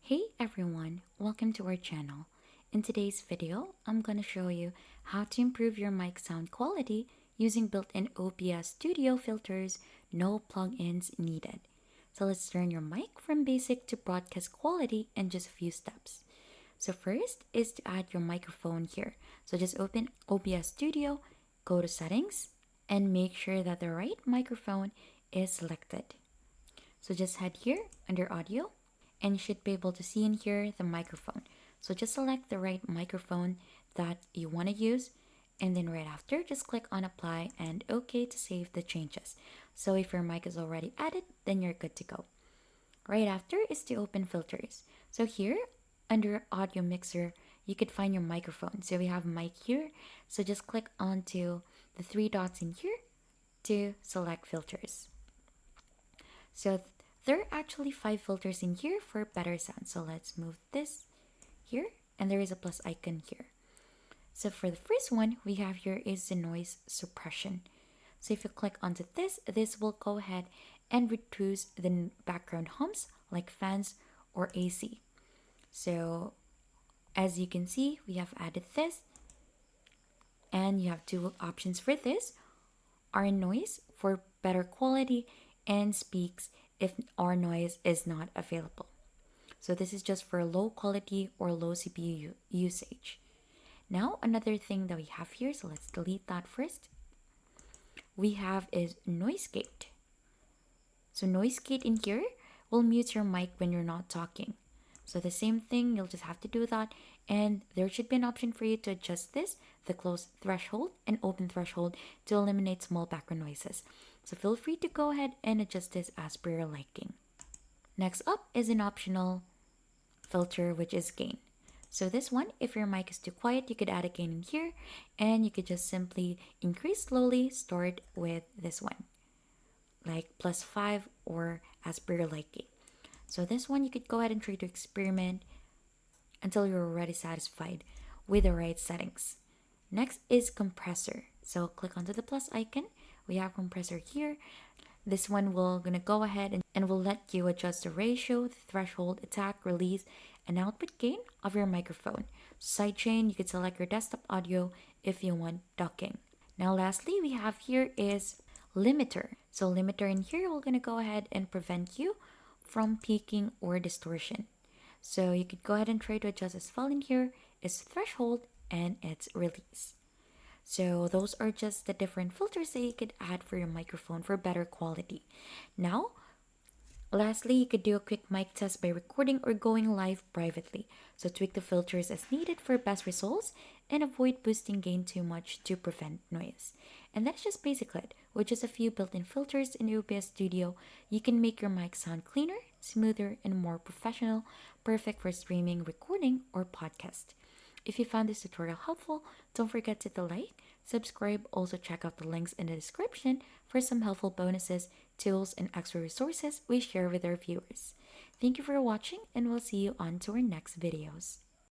Hey everyone, welcome to our channel. In today's video, I'm going to show you how to improve your mic sound quality using built-in OBS Studio filters, no plugins needed. So let's turn your mic from basic to broadcast quality in just a few steps. So first is to add your microphone here. So just open OBS Studio, go to settings, and make sure that the right microphone is selected. So just head here under audio, and you should be able to see in here the microphone. So just select the right microphone that you want to use, and then right after just click on apply and OK to save the changes. So if your mic is already added, then you're good to go. Right after is to open filters. So here under audio mixer, you could find your microphone. So we have mic here, so just click onto the three dots in here to select filters. So there are actually 5 filters in here for better sound. So let's move this here, and there is a plus icon here. So for the first one we have here is the noise suppression. So if you click onto this will go ahead and reduce the background hums like fans or AC. So as you can see, we have added this, and you have 2 options for this: R noise for better quality, and speaks if R noise is not available. So this is just for low quality or low CPU usage. Now another thing that we have here, so let's delete that first, we have is noise gate. So noise gate in here will mute your mic when you're not talking. So the same thing, you'll just have to do that, and there should be an option for you to adjust this, the close threshold and open threshold, to eliminate small background noises. So feel free to go ahead and adjust this as per your liking. Next up is an optional filter, which is gain. So this one, if your mic is too quiet, you could add a gain in here, and you could just simply increase slowly, start with this one, like +5 or as per your liking. So this one you could go ahead and try to experiment until you're already satisfied with the right settings. Next is compressor. So click onto the plus icon. We have compressor here. This one will gonna go ahead and will let you adjust the ratio, the threshold, attack, release, and output gain of your microphone. Sidechain, you could select your desktop audio if you want ducking. Now lastly, we have here is limiter. So limiter in here will gonna go ahead and prevent you from peaking or distortion. So you could go ahead and try to adjust as well in here, its threshold and its release. So those are just the different filters that you could add for your microphone for better quality. Now, lastly, you could do a quick mic test by recording or going live privately. So tweak the filters as needed for best results and avoid boosting gain too much to prevent noise. And that's just basically it. With just a few built-in filters in OBS Studio, you can make your mic sound cleaner, smoother, and more professional, perfect for streaming, recording, or podcast. If you found this tutorial helpful, don't forget to hit the like, subscribe, also check out the links in the description for some helpful bonuses, tools, and extra resources we share with our viewers. Thank you for watching, and we'll see you on to our next videos.